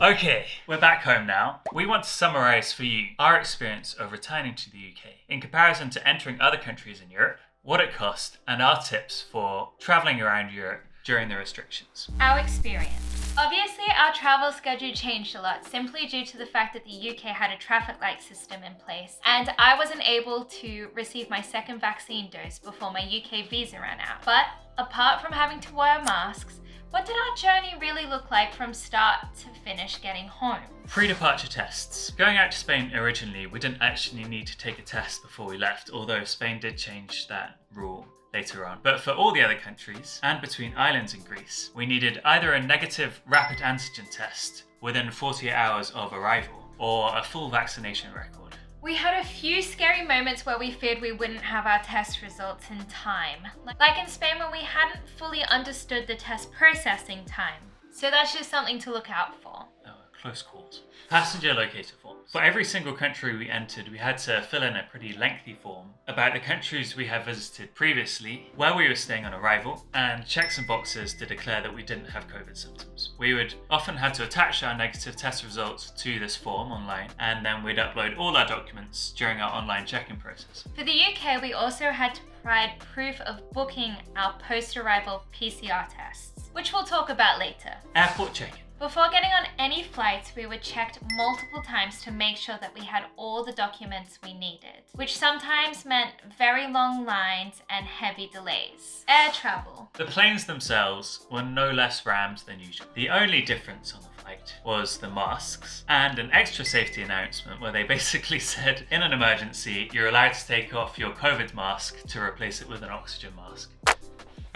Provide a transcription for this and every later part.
Okay, we're back home now. We want to summarise for you our experience of returning to the UK in comparison to entering other countries in Europe, what it cost, and our tips for travelling around Europe during the restrictions. Our experience. Obviously, our travel schedule changed a lot simply due to the fact that the UK had a traffic light system in place, and I wasn't able to receive my second vaccine dose before my UK visa ran out. But apart from having to wear masks, what did our journey really look like from start to finish getting home? Pre-departure tests. Going out to Spain originally, we didn't actually need to take a test before we left, although Spain did change that rule later on. But for all the other countries, and between Ireland and Greece, we needed either a negative rapid antigen test within 48 hours of arrival, or a full vaccination record. We had a few scary moments where we feared we wouldn't have our test results in time. Like in Spain when we hadn't fully understood the test processing time. So that's just something to look out for. Oh, close calls. Passenger locator forms. For every single country we entered, we had to fill in a pretty lengthy form about the countries we have visited previously, where we were staying on arrival, and check some boxes to declare that we didn't have COVID symptoms. We would often have to attach our negative test results to this form online, and then we'd upload all our documents during our online check-in process. For the UK, we also had to provide proof of booking our post-arrival PCR tests, which we'll talk about later. Airport check-in. Before getting on any flights, we were checked multiple times to make sure that we had all the documents we needed, which sometimes meant very long lines and heavy delays. Air travel. The planes themselves were no less rammed than usual. The only difference on the flight was the masks and an extra safety announcement where they basically said, in an emergency, you're allowed to take off your COVID mask to replace it with an oxygen mask.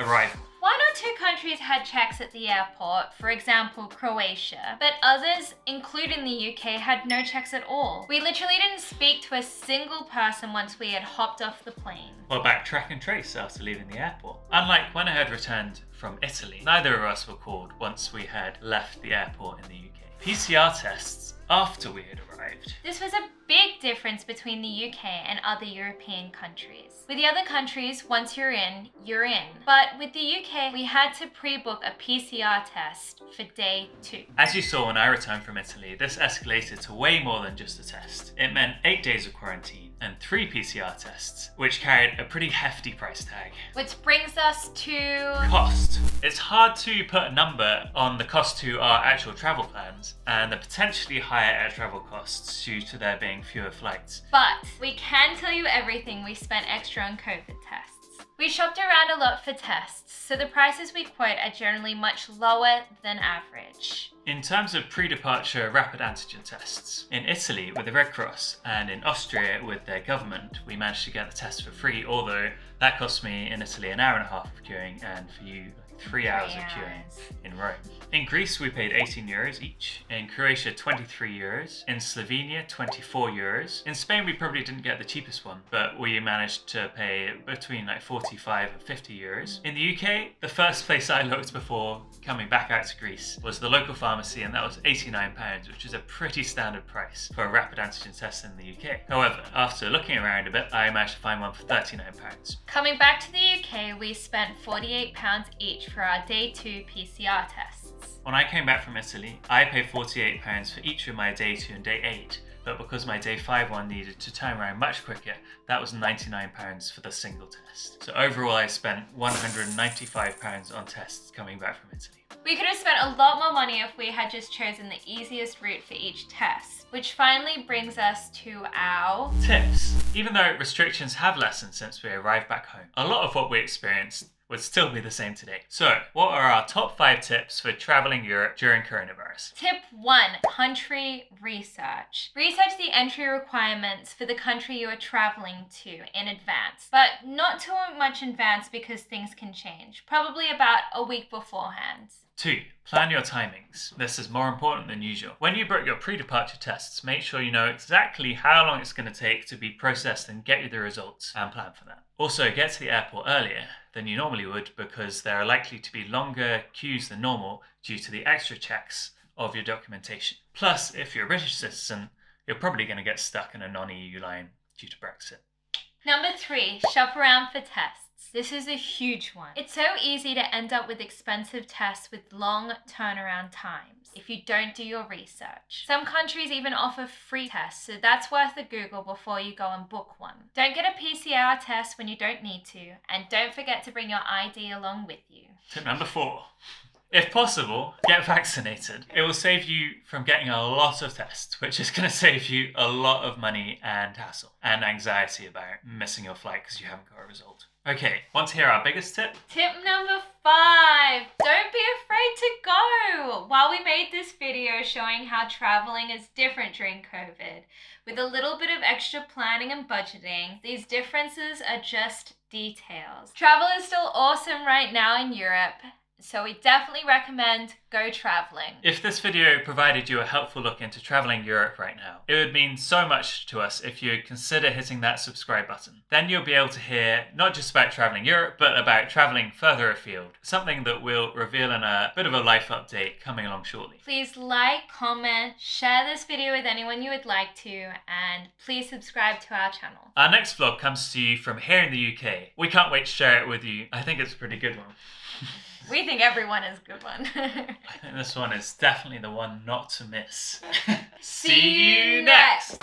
Arrival. One or two countries had checks at the airport, for example, Croatia, but others, including the UK, had no checks at all. We literally didn't speak to a single person once we had hopped off the plane. Or backtrack and trace after leaving the airport. Unlike when I had returned from Italy, neither of us were called once we had left the airport in the UK. PCR tests after we had arrived. This was a big difference between the UK and other European countries. With the other countries, once you're in, you're in. But with the UK, we had to pre-book a PCR test for day 2. As you saw when I returned from Italy, this escalated to way more than just a test. It meant 8 days of quarantine and 3 PCR tests, which carried a pretty hefty price tag. Which brings us to cost. It's hard to put a number on the cost to our actual travel plans and the potentially higher air travel costs due to there being fewer flights. But we can tell you everything we spent extra on COVID tests. We shopped around a lot for tests, so the prices we quote are generally much lower than average. In terms of pre-departure rapid antigen tests, in Italy with the Red Cross and in Austria with their government, we managed to get the test for free, although that cost me in Italy an hour and a half of queuing and for you 3 hours of queuing in Rome. In Greece we paid 18 euros each, in Croatia 23 euros, in Slovenia 24 euros. In Spain we probably didn't get the cheapest one, but we managed to pay between 45 and 50 euros. In the UK, the first place I looked before coming back out to Greece was the local pharmacy, and that was £89, which is a pretty standard price for a rapid antigen test in the UK. However, after looking around a bit, I managed to find one for £39. Coming back to the UK, we spent £48 each for our day 2 PCR tests. When I came back from Italy, I paid £48 for each of my day 2 and day 8, but because my day 5 one needed to turn around much quicker, that was £99 for the single test. So overall I spent £195 on tests coming back from Italy. We could have spent a lot more money if we had just chosen the easiest route for each test, which finally brings us to our tips. Even though restrictions have lessened since we arrived back home, a lot of what we experienced would still be the same today. So, what are our top 5 tips for traveling Europe during coronavirus? Tip 1, country research. Research the entry requirements for the country you are traveling to in advance, but not too much in advance because things can change. Probably about a week beforehand. 2. Plan your timings. This is more important than usual. When you book your pre-departure tests, make sure you know exactly how long it's going to take to be processed and get you the results, and plan for that. Also, get to the airport earlier than you normally would because there are likely to be longer queues than normal due to the extra checks of your documentation. Plus, if you're a British citizen, you're probably going to get stuck in a non-EU line due to Brexit. Number 3, shop around for tests. This is a huge one. It's so easy to end up with expensive tests with long turnaround times if you don't do your research. Some countries even offer free tests, so that's worth a Google before you go and book one. Don't get a PCR test when you don't need to, and don't forget to bring your ID along with you. Tip number 4. If possible, get vaccinated. It will save you from getting a lot of tests, which is going to save you a lot of money and hassle and anxiety about missing your flight because you haven't got a result. Okay, want to hear our biggest tip? Tip number 5. Don't be afraid to go. While we made this video showing how traveling is different during COVID, with a little bit of extra planning and budgeting, these differences are just details. Travel is still awesome right now in Europe, so we definitely recommend go traveling. If this video provided you a helpful look into traveling Europe right now, it would mean so much to us if you consider hitting that subscribe button. Then you'll be able to hear not just about traveling Europe, but about traveling further afield, something that we'll reveal in a bit of a life update coming along shortly. Please like, comment, share this video with anyone you would like to, and please subscribe to our channel. Our next vlog comes to you from here in the UK. We can't wait to share it with you. I think it's a pretty good one. We think everyone is a good one. I think this one is definitely the one not to miss. See you next!